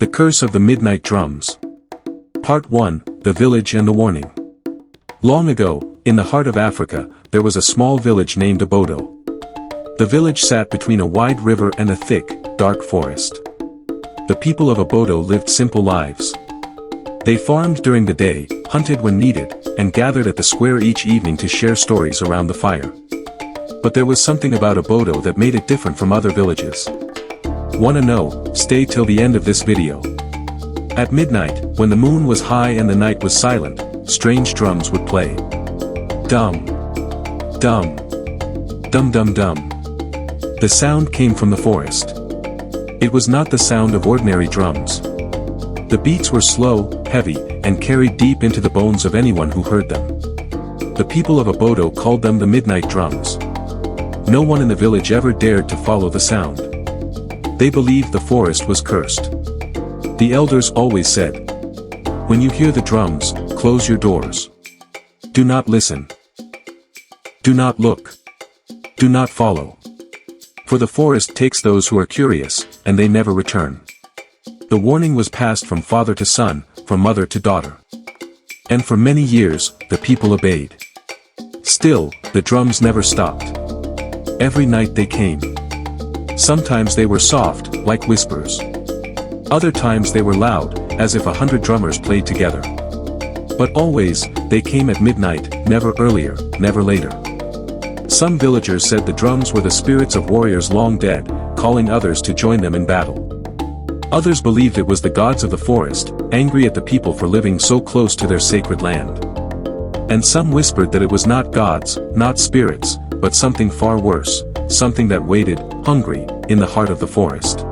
The Curse of the Midnight Drums. Part 1, The Village and the Warning. Long ago, in the heart of Africa, there was a small village named Obodo. The village sat between a wide river and a thick, dark forest. The people of Obodo lived simple lives. They farmed during the day, hunted when needed, and gathered at the square each evening to share stories around the fire. But there was something about Obodo that made it different from other villages. Wanna know? Stay till the end of this video. At midnight, when the moon was high and the night was silent, strange drums would play. Dum. Dum. Dum dum dum. The sound came from the forest. It was not the sound of ordinary drums. The beats were slow, heavy, and carried deep into the bones of anyone who heard them. The people of Obodo called them the Midnight Drums. No one in the village ever dared to follow the sound. They believed the forest was cursed. The elders always said, "When you hear the drums, close your doors. Do not listen. Do not look. Do not follow. For the forest takes those who are curious, and they never return." The warning was passed from father to son, from mother to daughter. And for many years, the people obeyed. Still, the drums never stopped. Every night they came. Sometimes they were soft, like whispers. Other times they were loud, as if 100 drummers played together. But always, they came at midnight, never earlier, never later. Some villagers said the drums were the spirits of warriors long dead, calling others to join them in battle. Others believed it was the gods of the forest, angry at the people for living so close to their sacred land. And some whispered that it was not gods, not spirits, but something far worse, something that waited, hungry, in the heart of the forest.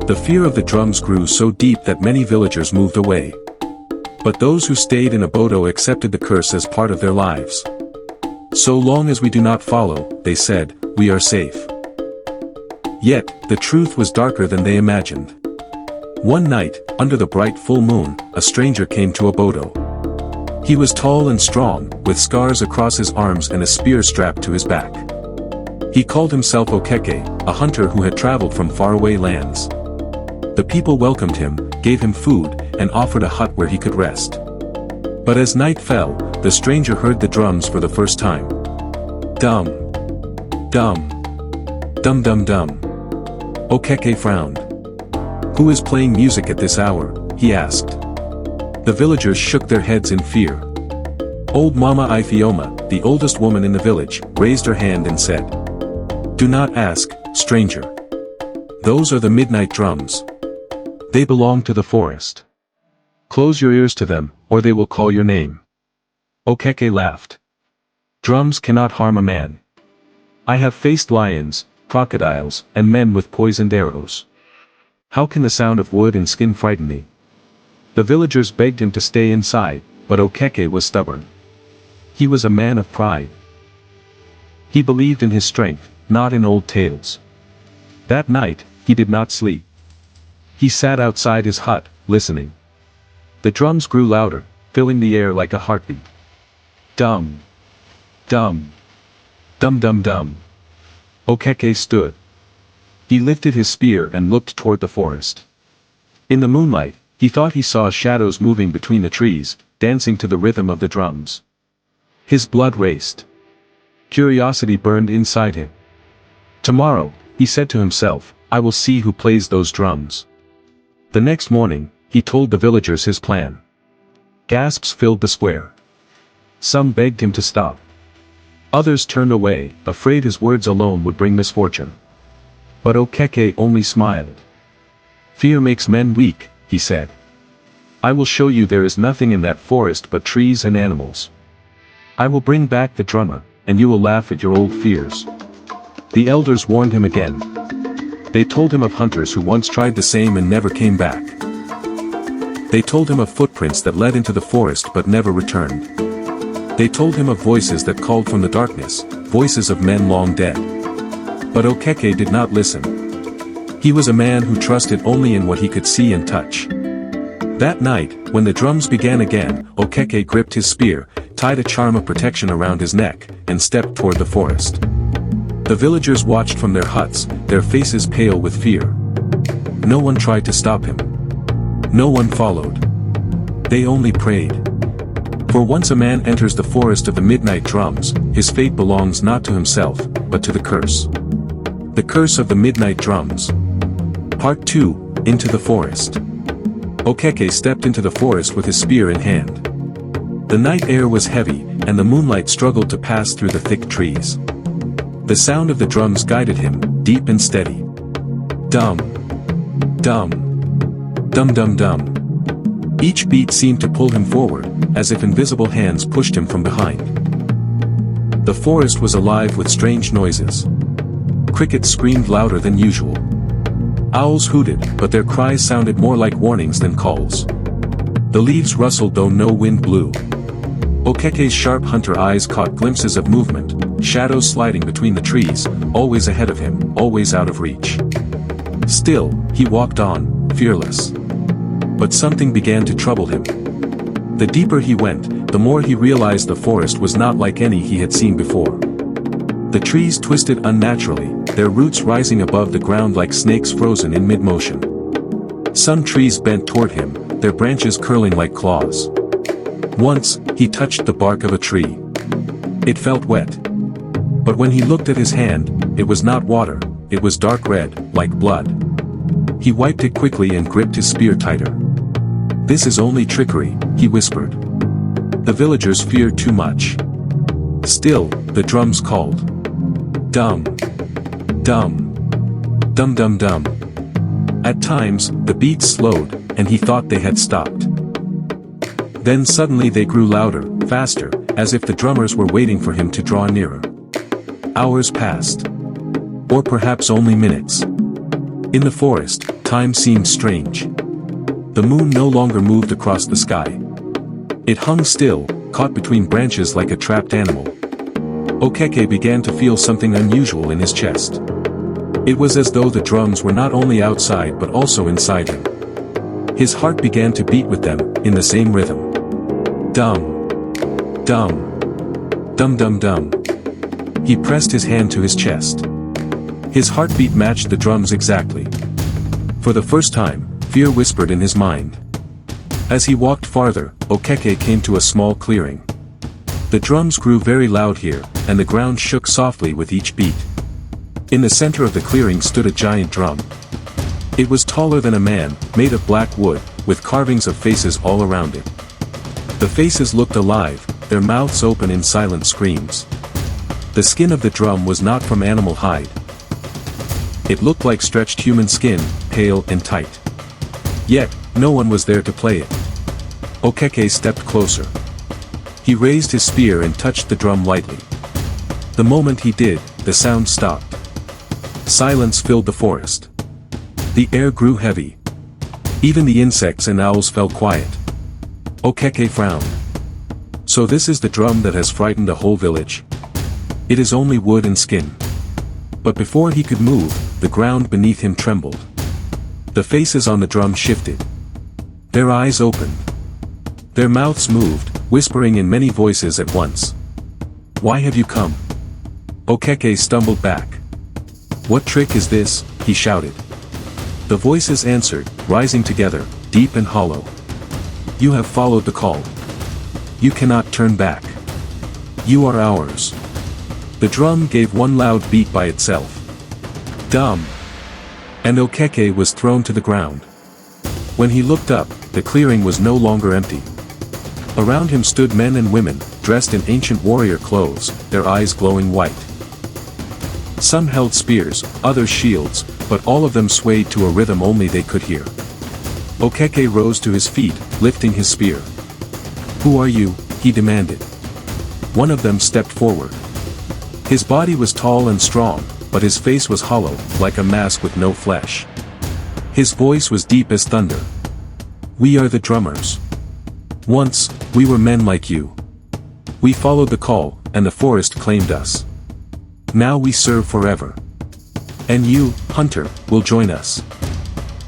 The fear of the drums grew so deep that many villagers moved away. But those who stayed in Obodo accepted the curse as part of their lives. So long as we do not follow, they said, we are safe. Yet, the truth was darker than they imagined. One night, under the bright full moon, a stranger came to Obodo. He was tall and strong, with scars across his arms and a spear strapped to his back. He called himself Okeke, a hunter who had traveled from faraway lands. The people welcomed him, gave him food, and offered a hut where he could rest. But as night fell, the stranger heard the drums for the first time. Dum. Dum. Dum dum dum. Okeke frowned. "Who is playing music at this hour?" he asked. The villagers shook their heads in fear. Old Mama Ifeoma, the oldest woman in the village, raised her hand and said, "Do not ask, stranger. Those are the midnight drums. They belong to the forest. Close your ears to them, or they will call your name." Okeke laughed. "Drums cannot harm a man. I have faced lions, crocodiles, and men with poisoned arrows. How can the sound of wood and skin frighten me?" The villagers begged him to stay inside, but Okeke was stubborn. He was a man of pride. He believed in his strength, not in old tales. That night, he did not sleep. He sat outside his hut, listening. The drums grew louder, filling the air like a heartbeat. Dum. Dum. Dum dum dum. Okeke stood. He lifted his spear and looked toward the forest. In the moonlight, he thought he saw shadows moving between the trees, dancing to the rhythm of the drums. His blood raced. Curiosity burned inside him. "Tomorrow," he said to himself, "I will see who plays those drums." The next morning, he told the villagers his plan. Gasps filled the square. Some begged him to stop. Others turned away, afraid his words alone would bring misfortune. But Okeke only smiled. "Fear makes men weak," he said. "I will show you there is nothing in that forest but trees and animals. I will bring back the drummer, and you will laugh at your old fears." The elders warned him again. They told him of hunters who once tried the same and never came back. They told him of footprints that led into the forest but never returned. They told him of voices that called from the darkness, voices of men long dead. But Okeke did not listen. He was a man who trusted only in what he could see and touch. That night, when the drums began again, Okeke gripped his spear, tied a charm of protection around his neck, and stepped toward the forest. The villagers watched from their huts, their faces pale with fear. No one tried to stop him. No one followed. They only prayed. For once a man enters the forest of the midnight drums, his fate belongs not to himself, but to the curse. The Curse of the Midnight Drums. Part 2, Into the Forest. Okeke stepped into the forest with his spear in hand. The night air was heavy, and the moonlight struggled to pass through the thick trees. The sound of the drums guided him, deep and steady. Dum. Dum. Dum dum dum. Each beat seemed to pull him forward, as if invisible hands pushed him from behind. The forest was alive with strange noises. Crickets screamed louder than usual. Owls hooted, but their cries sounded more like warnings than calls. The leaves rustled though no wind blew. Okeke's sharp hunter eyes caught glimpses of movement, shadows sliding between the trees, always ahead of him, always out of reach. Still, he walked on, fearless. But something began to trouble him. The deeper he went, the more he realized the forest was not like any he had seen before. The trees twisted unnaturally, their roots rising above the ground like snakes frozen in mid-motion. Some trees bent toward him, their branches curling like claws. Once, he touched the bark of a tree. It felt wet. But when he looked at his hand, it was not water, it was dark red, like blood. He wiped it quickly and gripped his spear tighter. "This is only trickery," he whispered. "The villagers fear too much." Still, the drums called. Dum. Dum. Dum dum dum. At times, the beats slowed, and he thought they had stopped. Then suddenly they grew louder, faster, as if the drummers were waiting for him to draw nearer. Hours passed. Or perhaps only minutes. In the forest, time seemed strange. The moon no longer moved across the sky. It hung still, caught between branches like a trapped animal. Okeke began to feel something unusual in his chest. It was as though the drums were not only outside but also inside him. His heart began to beat with them, in the same rhythm. Dum. Dum. Dum dum dum. He pressed his hand to his chest. His heartbeat matched the drums exactly. For the first time, fear whispered in his mind. As he walked farther, Okeke came to a small clearing. The drums grew very loud here, and the ground shook softly with each beat. In the center of the clearing stood a giant drum. It was taller than a man, made of black wood, with carvings of faces all around it. The faces looked alive, their mouths open in silent screams. The skin of the drum was not from animal hide. It looked like stretched human skin, pale and tight. Yet, no one was there to play it. Okeke stepped closer. He raised his spear and touched the drum lightly. The moment he did, the sound stopped. Silence filled the forest. The air grew heavy. Even the insects and owls fell quiet. Okeke frowned. So this is the drum that has frightened a whole village? It is only wood and skin. But before he could move, the ground beneath him trembled. The faces on the drum shifted. Their eyes opened. Their mouths moved, whispering in many voices at once. "Why have you come?" Okeke stumbled back. "What trick is this?" he shouted. The voices answered, rising together, deep and hollow. "You have followed the call. You cannot turn back. You are ours." The drum gave one loud beat by itself. Dum! And Okeke was thrown to the ground. When he looked up, the clearing was no longer empty. Around him stood men and women, dressed in ancient warrior clothes, their eyes glowing white. Some held spears, others shields, but all of them swayed to a rhythm only they could hear. Okeke rose to his feet, lifting his spear. "Who are you?" he demanded. One of them stepped forward. His body was tall and strong, but his face was hollow, like a mask with no flesh. His voice was deep as thunder. "We are the drummers. Once, we were men like you. We followed the call, and the forest claimed us. Now we serve forever. And you, hunter, will join us."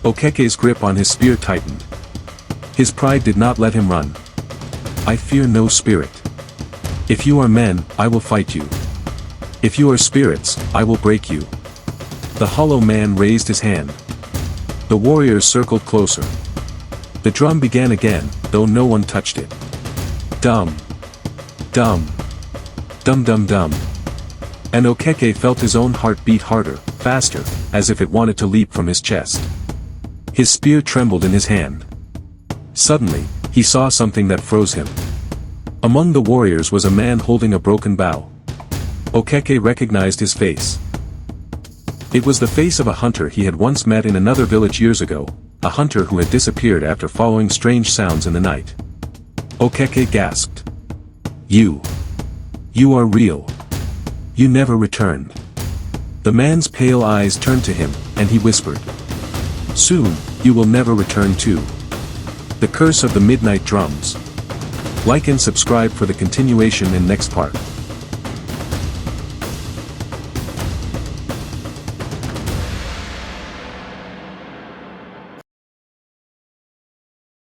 Okeke's grip on his spear tightened. His pride did not let him run. "I fear no spirit. If you are men, I will fight you. If you are spirits, I will break you." The hollow man raised his hand. The warriors circled closer. The drum began again, though no one touched it. Dum. Dum. Dum dum dum. And Okeke felt his own heart beat harder, faster, as if it wanted to leap from his chest. His spear trembled in his hand. Suddenly, he saw something that froze him. Among the warriors was a man holding a broken bow. Okeke recognized his face. It was the face of a hunter he had once met in another village years ago, a hunter who had disappeared after following strange sounds in the night. Okeke gasped. You are real. You never returned." The man's pale eyes turned to him, and he whispered. "Soon, you will never return too. The Curse of the Midnight Drums." Like and subscribe for the continuation in next part.